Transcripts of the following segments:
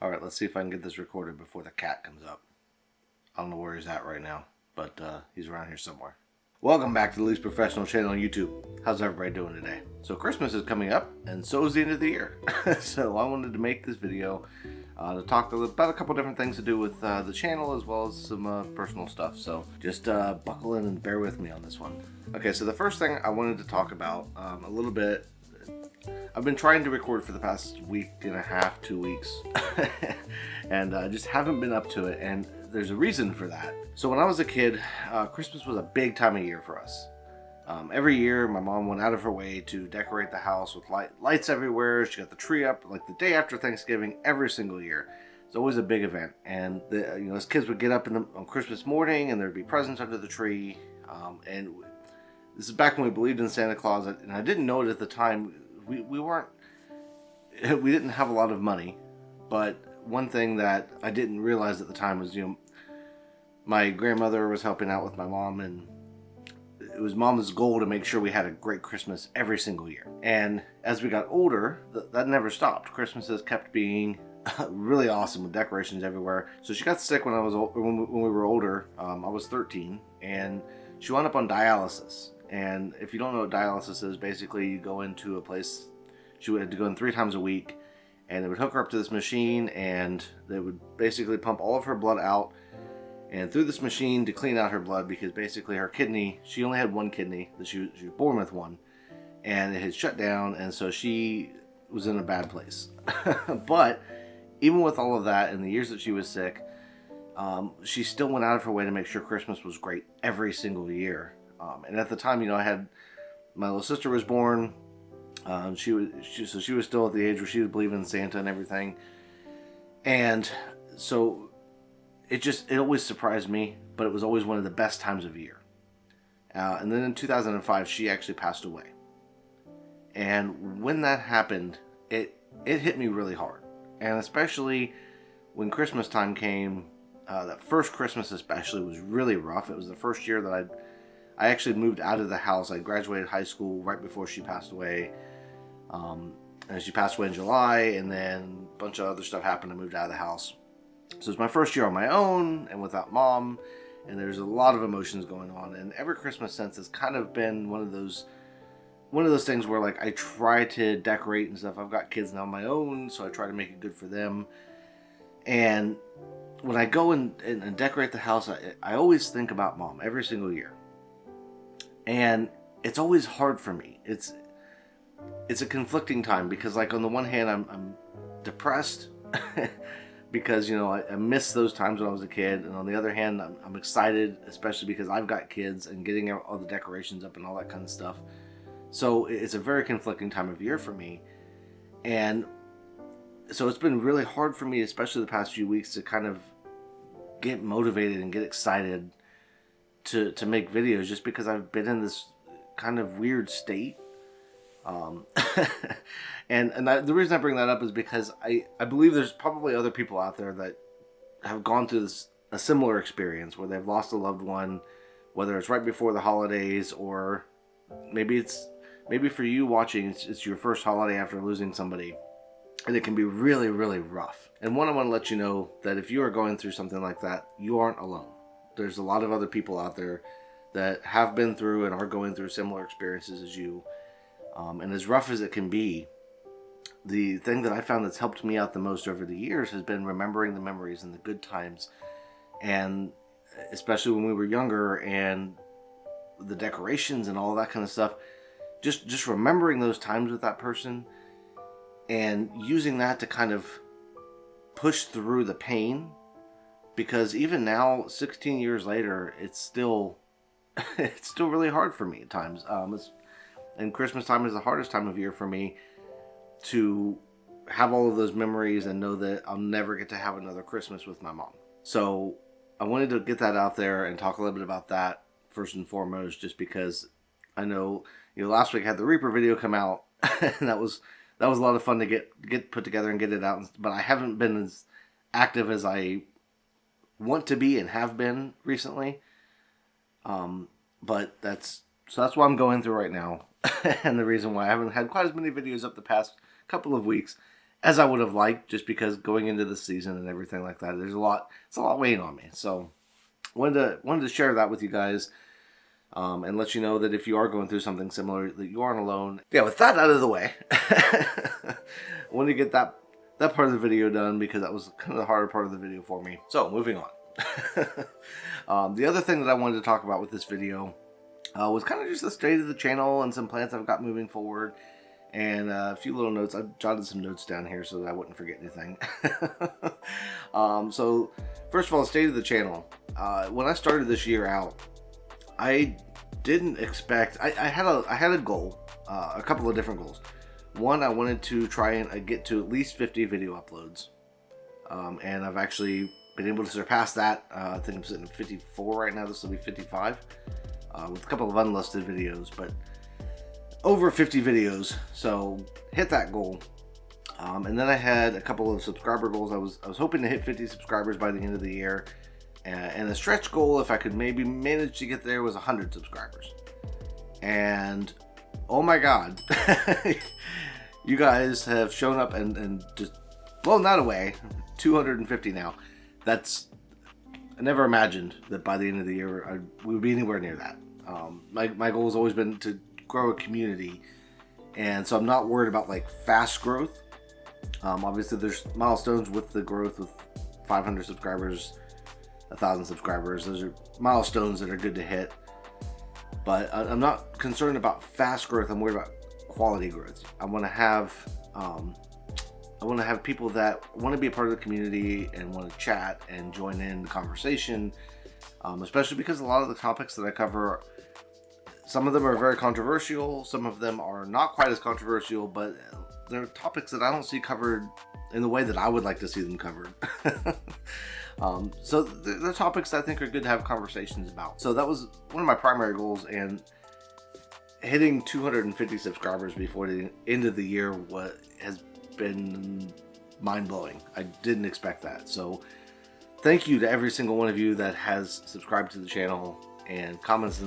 Alright, let's see if I can get this recorded before the cat comes up. I don't know where he's at right now, but he's around here somewhere. Welcome back to the Least Professional channel on YouTube. How's everybody doing today? So Christmas is coming up, and so is the end of the year. So I wanted to make this video to talk about a couple different things to do with the channel, as well as some personal stuff. So just buckle in and bear with me on this one. Okay, so the first thing I wanted to talk about a little bit. I've been trying to record for the past week and a half, 2 weeks, and just haven't been up to it, and there's a reason for that. So when I was a kid, Christmas was a big time of year for us. Every year, my mom went out of her way to decorate the house with lights everywhere. She got the tree up like the day after Thanksgiving every single year. It's always a big event, and as kids would get up on Christmas morning, and there'd be presents under the tree, and this is back when we believed in Santa Claus, and I didn't know it at the time. We didn't have a lot of money, but one thing that I didn't realize at the time was, my grandmother was helping out with my mom, and it was Mom's goal to make sure we had a great Christmas every single year. And as we got older, that never stopped. Christmases kept being really awesome with decorations everywhere. So she got sick when we were older. I was 13, and she wound up on dialysis. And if you don't know what dialysis is, basically you go into a place. She would have to go in 3 times a week, and they would hook her up to this machine, and they would basically pump all of her blood out and through this machine to clean out her blood, because basically her kidney, she only had one kidney, that she was born with one, and it had shut down, and so she was in a bad place. But even with all of that, in the years that she was sick, she still went out of her way to make sure Christmas was great every single year. And at the time, I had my little sister was born. She was still at the age where she was believing in Santa and everything. And so it always surprised me, but it was always one of the best times of year. And then in 2005, she actually passed away. And when that happened, it hit me really hard. And especially when Christmas time came, that first Christmas especially was really rough. It was the first year that I actually moved out of the house. I graduated high school right before she passed away. And she passed away in July, and then a bunch of other stuff happened. I moved out of the house. So it's my first year on my own and without Mom, and there's a lot of emotions going on. And every Christmas since has kind of been one of those things where, like, I try to decorate and stuff. I've got kids now on my own, so I try to make it good for them. And when I go and decorate the house, I always think about Mom every single year. And it's always hard for me. It's a conflicting time, because, like, on the one hand, I'm depressed because I miss those times when I was a kid, and on the other hand, I'm excited, especially because I've got kids and getting all the decorations up and all that kind of stuff. So it's a very conflicting time of year for me, and so it's been really hard for me, especially the past few weeks, to kind of get motivated and get excited to make videos, just because I've been in this kind of weird state. The reason I bring that up is because I believe there's probably other people out there that have gone through a similar experience where they've lost a loved one, whether it's right before the holidays, or maybe for you watching, it's your first holiday after losing somebody, and it can be really, really rough. And I want to let you know that if you are going through something like that, you aren't alone. There's a lot of other people out there that have been through and are going through similar experiences as you. And as rough as it can be, the thing that I found that's helped me out the most over the years has been remembering the memories and the good times. And especially when we were younger, and the decorations and all that kind of stuff, just remembering those times with that person and using that to kind of push through the pain. Because even now, 16 years later, it's still really hard for me at times. And Christmas time is the hardest time of year for me, to have all of those memories and know that I'll never get to have another Christmas with my mom. So I wanted to get that out there and talk a little bit about that first and foremost, just because I know, last week I had the Reaper video come out, and that was a lot of fun to get put together and get it out. But I haven't been as active as I want to be and have been recently. But that's what I'm going through right now. And the reason why I haven't had quite as many videos up the past couple of weeks as I would have liked, just because going into the season and everything like that, it's a lot weighing on me. So wanted to share that with you guys, and let you know that if you are going through something similar, that you aren't alone. Yeah, with that out of the way, I wanted to get that part of the video done, because that was kind of the harder part of the video for me. So moving on. The other thing that I wanted to talk about with this video was kind of just the state of the channel and some plans I've got moving forward, and a few little notes. I jotted some notes down here so that I wouldn't forget anything. So first of all, the state of the channel. When I started this year out, I didn't expect. I had a goal, a couple of different goals. One, I wanted to try and get to at least 50 video uploads, and I've actually been able to surpass that. I think I'm sitting at 54 right now. This will be 55, with a couple of unlisted videos, but over 50 videos. So hit that goal. And then I had a couple of subscriber goals. I was hoping to hit 50 subscribers by the end of the year, and a stretch goal, if I could maybe manage to get there, was 100 subscribers. And oh my God, you guys have shown up and just blown that away. 250 now. I never imagined that by the end of the year we would be anywhere near that. My goal has always been to grow a community, and so I'm not worried about like fast growth. Obviously there's milestones with the growth, with 500 subscribers, 1,000 subscribers. Those are milestones that are good to hit, but I'm not concerned about fast growth. I'm worried about quality growth. I want to have people that want to be a part of the community and want to chat and join in the conversation, especially because a lot of the topics that I cover, some of them are very controversial, some of them are not quite as controversial, but they're topics that I don't see covered in the way that I would like to see them covered. So they're topics that I think are good to have conversations about. So that was one of my primary goals, and hitting 250 subscribers before the end of the year has been mind-blowing. I didn't expect that. So thank you to every single one of you that has subscribed to the channel and comments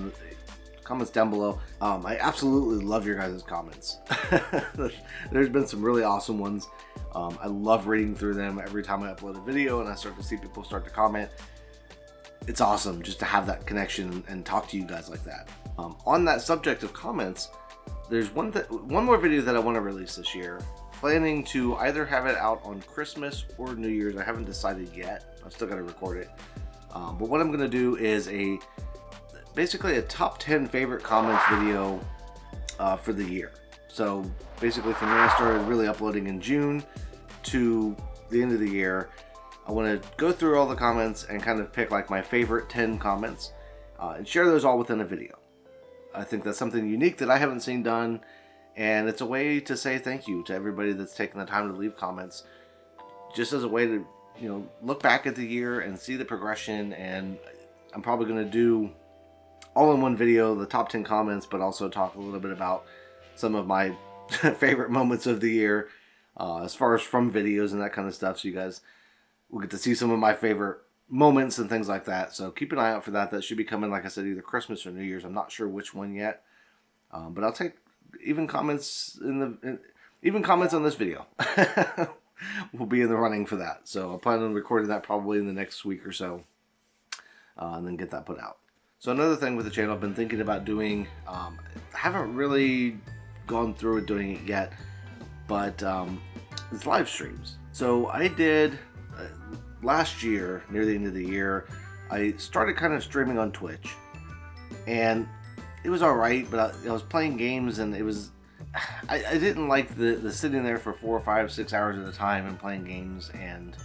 down below. I absolutely love your guys' comments. There's been some really awesome ones. I love reading through them every time I upload a video and I start to see people start to comment. It's awesome just to have that connection and talk to you guys like that. On that subject of comments, there's one more video that I want to release this year. Planning to either have it out on Christmas or New Year's. I haven't decided yet. I've still got to record it. But what I'm going to do is basically a top 10 favorite comments video for the year. So basically from when I started really uploading in June to the end of the year, I want to go through all the comments and kind of pick like my favorite 10 comments and share those all within a video. I think that's something unique that I haven't seen done, and it's a way to say thank you to everybody that's taken the time to leave comments, just as a way to, you know, look back at the year and see the progression. And I'm probably going to do all in one video, the top 10 comments, but also talk a little bit about some of my favorite moments of the year, as far as from videos and that kind of stuff. So you guys will get to see some of my favorite moments and things like that. So keep an eye out for that. That should be coming, like I said, either Christmas or New Year's. I'm not sure which one yet, but I'll take even comments even comments on this video. Will be in the running for that. So I plan on recording that probably in the next week or so, and then get that put out. So another thing with the channel I've been thinking about doing, I haven't really gone through it doing it yet, but it's live streams. So I did last year, near the end of the year, I started kind of streaming on Twitch, and it was alright, but I was playing games, and it was, I didn't like the sitting there for 4, 5, 6 hours at a time and playing games, and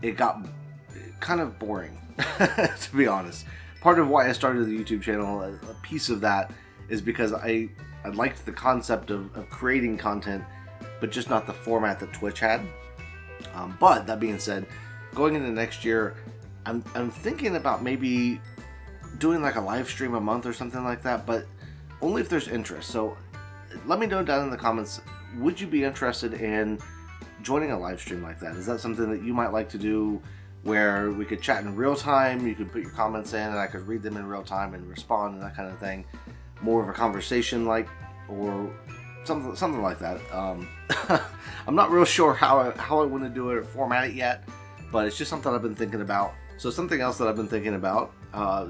it got kind of boring, to be honest. Part of why I started the YouTube channel, a piece of that, is because I liked the concept of creating content, but just not the format that Twitch had. But that being said, going into next year, I'm thinking about maybe doing like a live stream a month or something like that, but only if there's interest. So let me know down in the comments, would you be interested in joining a live stream like that? Is that something that you might like to do, where we could chat in real time, you could put your comments in and I could read them in real time and respond and that kind of thing? More of a conversation like, or something like that. I'm not real sure how I want to do it or format it yet, but it's just something I've been thinking about. So something else that I've been thinking about.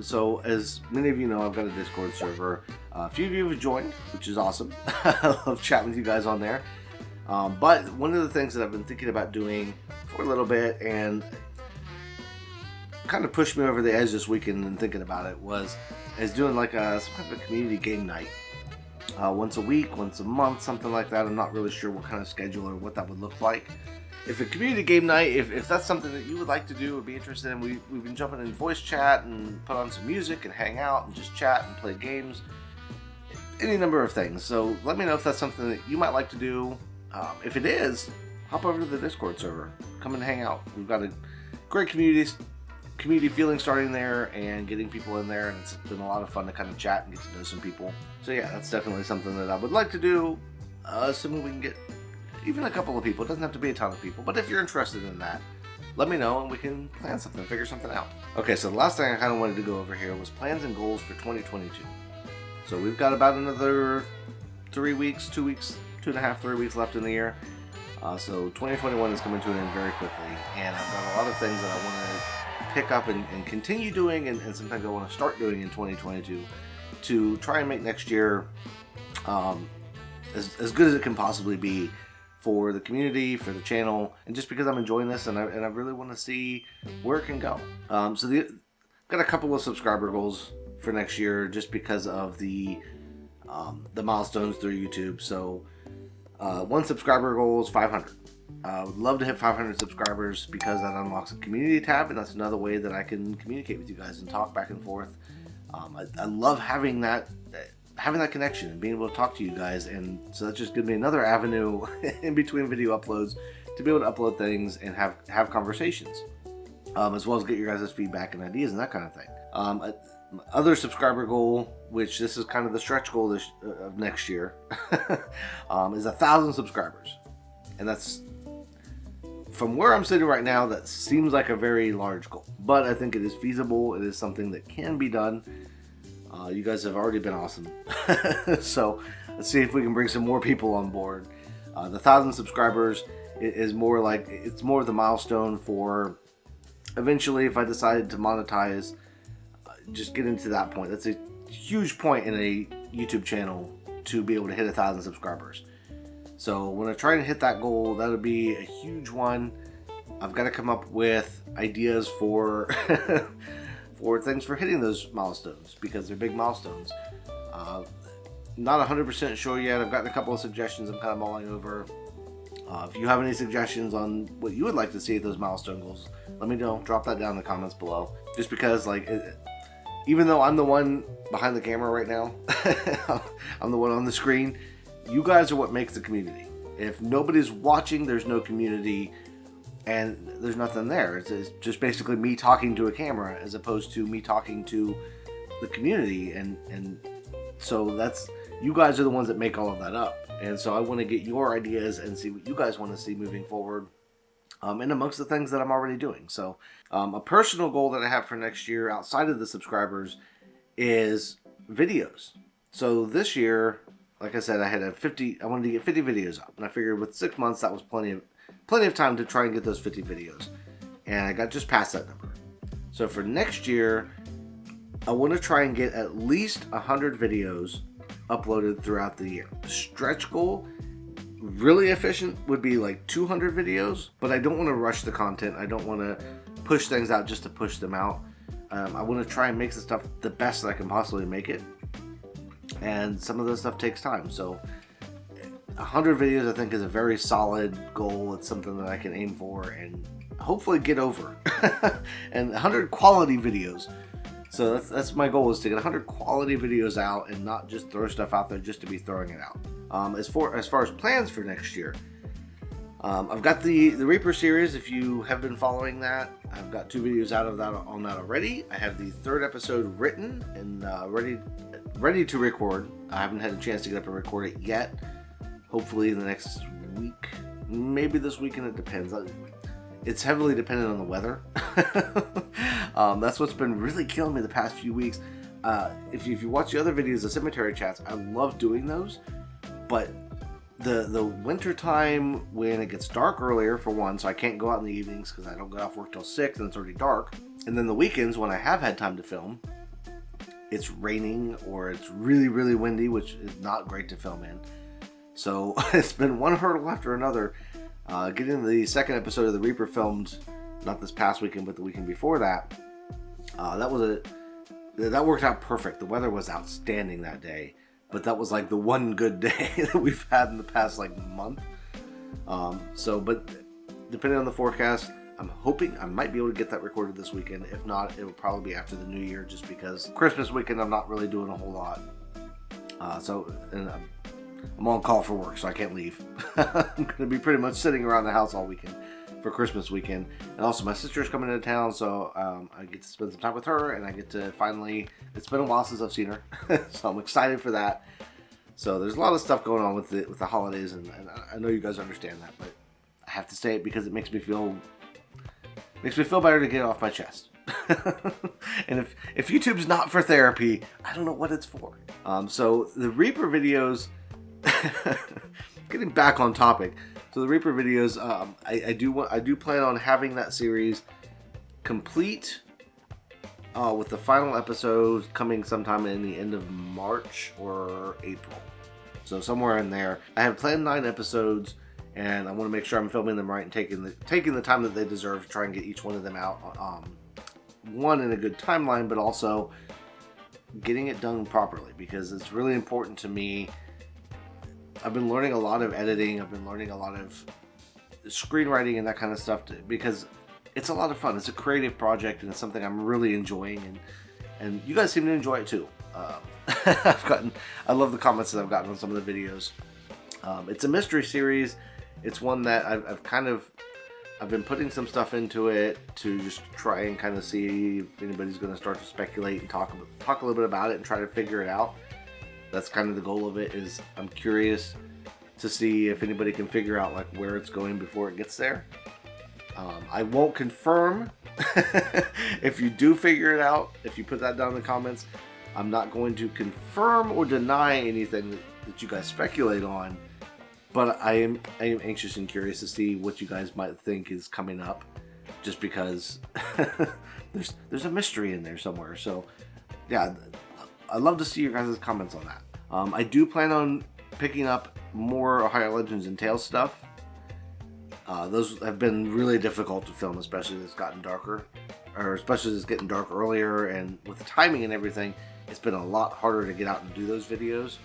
So as many of you know, I've got a Discord server. A few of you have joined, which is awesome. I love chatting with you guys on there. But one of the things that I've been thinking about doing for a little bit and kind of pushed me over the edge this weekend and thinking about it is doing like some kind of a community game night. Once a week, once a month, something like that. I'm not really sure what kind of schedule or what that would look like. If a community game night, if that's something that you would like to do or be interested in, we've been jumping in voice chat and put on some music and hang out and just chat and play games. Any number of things. So let me know if that's something that you might like to do. If it is, hop over to the Discord server. Come and hang out. We've got a great community feeling starting there and getting people in there, and it's been a lot of fun to kind of chat and get to know some people. So yeah, that's definitely something that I would like to do, assuming we can get even a couple of people. It doesn't have to be a ton of people, but if you're interested in that, let me know and we can plan something, figure something out. Okay, so the last thing I kind of wanted to go over here was plans and goals for 2022. So we've got about another 3 weeks, 2 weeks, 2.5, 3 weeks left in the year. So 2021 is coming to an end very quickly, and I've got a lot of things that I want to pick up and continue doing, and sometimes I want to start doing in 2022 to try and make next year as good as it can possibly be for the community, for the channel, and just because I'm enjoying this and I really want to see where it can go. Got a couple of subscriber goals for next year just because of the milestones through YouTube. So one subscriber goal is 500. I would love to hit 500 subscribers because that unlocks a community tab, and that's another way that I can communicate with you guys and talk back and forth. I love having that connection and being able to talk to you guys, and so that just gives me another avenue in between video uploads to be able to upload things and have conversations, as well as get your guys' feedback and ideas and that kind of thing. Other subscriber goal, which this is kind of the stretch goal of next year, is 1,000 subscribers, and that's from where I'm sitting right now. That seems like a very large goal, but I think it is feasible. It is something that can be done. You guys have already been awesome. So let's see if we can bring some more people on board. The 1,000 subscribers is more like, it's more of the milestone for eventually, if I decided to monetize, just get into that point. That's a huge point in a YouTube channel to be able to hit 1,000 subscribers. So when I try to hit that goal, that'll be a huge one. I've got to come up with ideas for for things for hitting those milestones because they're big milestones. Not 100% sure yet. I've gotten a couple of suggestions I'm kind of mulling over. If you have any suggestions on what you would like to see at those milestone goals, let me know. Drop that down in the comments below. Just because, like, even though I'm the one behind the camera right now, I'm the one on the screen, you guys are what makes the community. If nobody's watching, there's no community, and there's nothing there. It's just basically me talking to a camera as opposed to me talking to the community, and so that's, you guys are the ones that make all of that up. And so I want to get your ideas and see what you guys want to see moving forward, and amongst the things that I'm already doing. So a personal goal that I have for next year outside of the subscribers is videos. So this year, like I said, I wanted to get 50 videos up, and I figured with 6 months that was plenty of time to try and get those 50 videos, and I got just past that number. So for next year, I want to try and get at least 100 videos uploaded throughout the year. The stretch goal, really efficient, would be like 200 videos, but I don't want to rush the content. I don't want to push things out just to push them out. I want to try and make the stuff the best that I can possibly make it, and some of this stuff takes time. So 100 videos I think is a very solid goal. It's something that I can aim for and hopefully get over. And 100 quality videos. So that's my goal, is to get 100 quality videos out and not just throw stuff out there just to be throwing it out. As far as plans for next year, I've got the Reaper series. If you have been following that, I've got 2 videos out of that on that already. I have the 3rd episode written and ready to record. I haven't had a chance to get up and record it yet. Hopefully in the next week, maybe this weekend. It depends. It's heavily dependent on the weather. That's what's been really killing me the past few weeks. If you watch the other videos, the cemetery chats, I love doing those, but the winter time when it gets dark earlier, for one, so I can't go out in the evenings because I don't get off work till 6 and it's already dark. And then the weekends when I have had time to film, it's raining or it's really, really windy, which is not great to film in. So it's been one hurdle after another. Getting the second episode of The Reaper filmed, not this past weekend, but the weekend before that, that worked out perfect. The weather was outstanding that day. But that was like the one good day that we've had in the past like month. But depending on the forecast, I'm hoping I might be able to get that recorded this weekend. If not, it'll probably be after the new year, just because Christmas weekend I'm not really doing a whole lot. I'm on call for work, so I can't leave. I'm going to be pretty much sitting around the house all weekend for Christmas weekend. And also my sister's coming into town, so I get to spend some time with her, and I get to finally, it's been a while since I've seen her, so I'm excited for that. So there's a lot of stuff going on with the holidays, and I know you guys understand that, but I have to say it because it makes me feel better to get it off my chest. And if YouTube's not for therapy, I don't know what it's for. So the Reaper videos, getting back on topic. So the Reaper videos, I do plan on having that series complete, with the final episode coming sometime in the end of March or April. So somewhere in there. I have planned 9 episodes, and I want to make sure I'm filming them right and taking the time that they deserve to try and get each one of them out. One, in a good timeline, but also getting it done properly, because it's really important to me. I've been learning a lot of editing. I've been learning a lot of screenwriting and that kind of stuff because it's a lot of fun. It's a creative project, and it's something I'm really enjoying, and you guys seem to enjoy it too. I love the comments that I've gotten on some of the videos. It's a mystery series. It's one that I've been putting some stuff into it to just try and kind of see if anybody's going to start to speculate and talk a little bit about it and try to figure it out. That's kind of the goal of it. Is I'm curious to see if anybody can figure out like where it's going before it gets there. I won't confirm if you do figure it out. If you put that down in the comments, I'm not going to confirm or deny anything that you guys speculate on. But I am anxious and curious to see what you guys might think is coming up, just because there's a mystery in there somewhere. So yeah, I'd love to see your guys' comments on that. I do plan on picking up more Ohio Legends and Tales stuff. Those have been really difficult to film, especially as it's gotten darker, or especially as it's getting dark earlier, and with the timing and everything, it's been a lot harder to get out and do those videos.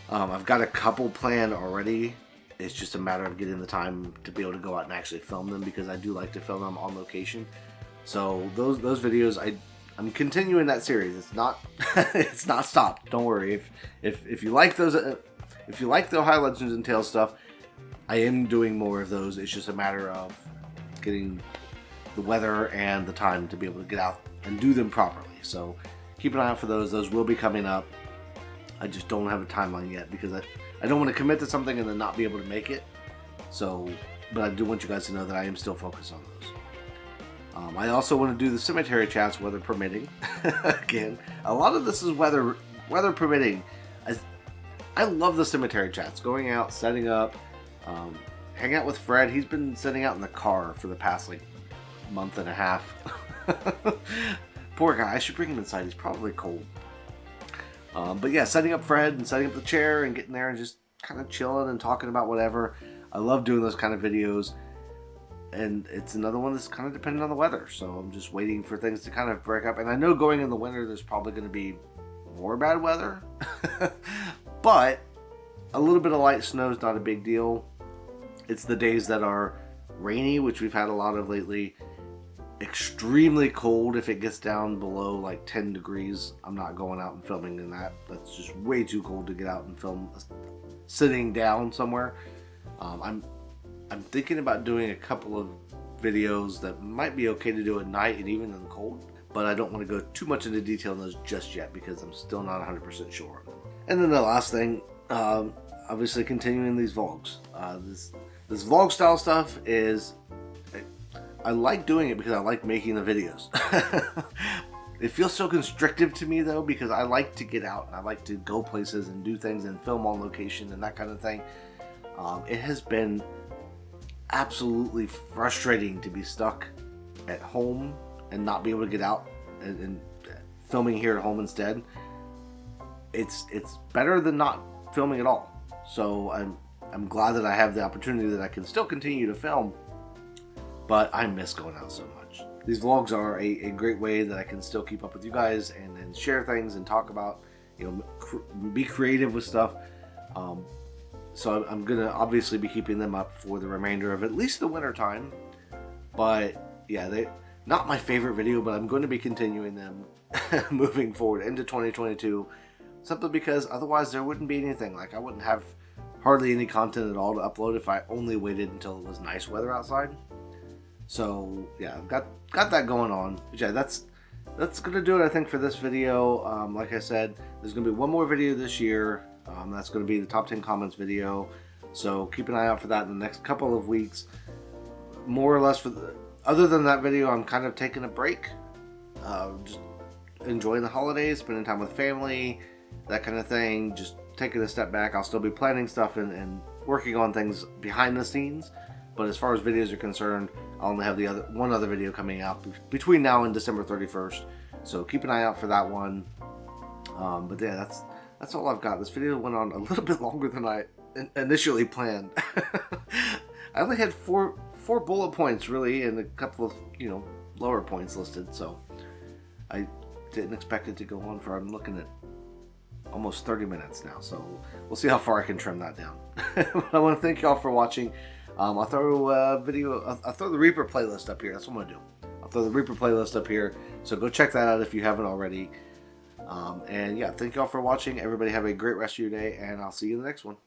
I've got a couple planned already. It's just a matter of getting the time to be able to go out and actually film them, because I do like to film them on location. So those videos, I'm continuing that series. It's not it's not stopped. Don't worry. If you like those, if you like the Ohio Legends and Tales stuff, I am doing more of those. It's just a matter of getting the weather and the time to be able to get out and do them properly. So keep an eye out for those. Those will be coming up. I just don't have a timeline yet, because I don't want to commit to something and then not be able to make it. So, but I do want you guys to know that I am still focused on those. I also want to do the cemetery chats, weather permitting. Again, a lot of this is weather permitting. I love the cemetery chats. Going out, setting up, hang out with Fred. He's been sitting out in the car for the past like month and a half. Poor guy. I should bring him inside. He's probably cold. But yeah, setting up Fred and setting up the chair and getting there and just kind of chilling and talking about whatever. I love doing those kind of videos. And it's another one that's kind of dependent on the weather. So I'm just waiting for things to kind of break up. And I know going in the winter, there's probably going to be more bad weather. But a little bit of light snow is not a big deal. It's the days that are rainy, which we've had a lot of lately. Extremely cold. If it gets down below like 10 degrees, I'm not going out and filming in that. That's just way too cold to get out and film sitting down somewhere. I'm thinking about doing a couple of videos that might be okay to do at night and even in the cold, but I don't want to go too much into detail on those just yet, because I'm still not 100% sure. And then the last thing, obviously continuing these vlogs. This vlog style stuff is, I like doing it because I like making the videos. It feels so constrictive to me though, because I like to get out and I like to go places and do things and film on location and that kind of thing. It has been absolutely frustrating to be stuck at home and not be able to get out and filming here at home instead. It's better than not filming at all. So I'm glad that I have the opportunity that I can still continue to film, but I miss going out so much. These vlogs are a great way that I can still keep up with you guys and share things and talk about, be creative with stuff. So I'm gonna obviously be keeping them up for the remainder of at least the winter time. But yeah, they not my favorite video, but I'm going to be continuing them moving forward into 2022, simply because otherwise there wouldn't be anything. Like, I wouldn't have hardly any content at all to upload if I only waited until it was nice weather outside. So yeah, I've got that going on. But yeah, that's gonna do it, I think, for this video. Like I said, there's gonna be one more video this year. That's gonna be the top 10 comments video. So keep an eye out for that in the next couple of weeks. More or less, other than that video, I'm kind of taking a break, just enjoying the holidays, spending time with family, that kind of thing. Just taking a step back. I'll still be planning stuff and working on things behind the scenes. But as far as videos are concerned, I'll only have one other video coming out between now and December 31st. So keep an eye out for that one. But yeah, that's all I've got. This video went on a little bit longer than I initially planned. I only had four bullet points really, and a couple of lower points listed. So I didn't expect it to go on for, I'm looking at almost 30 minutes now. So we'll see how far I can trim that down. I want to thank y'all for watching. I'll throw I'll throw the Reaper playlist up here. That's what I'm gonna do. I'll throw the Reaper playlist up here. So go check that out if you haven't already. And yeah, thank y'all for watching. Everybody have a great rest of your day, and I'll see you in the next one.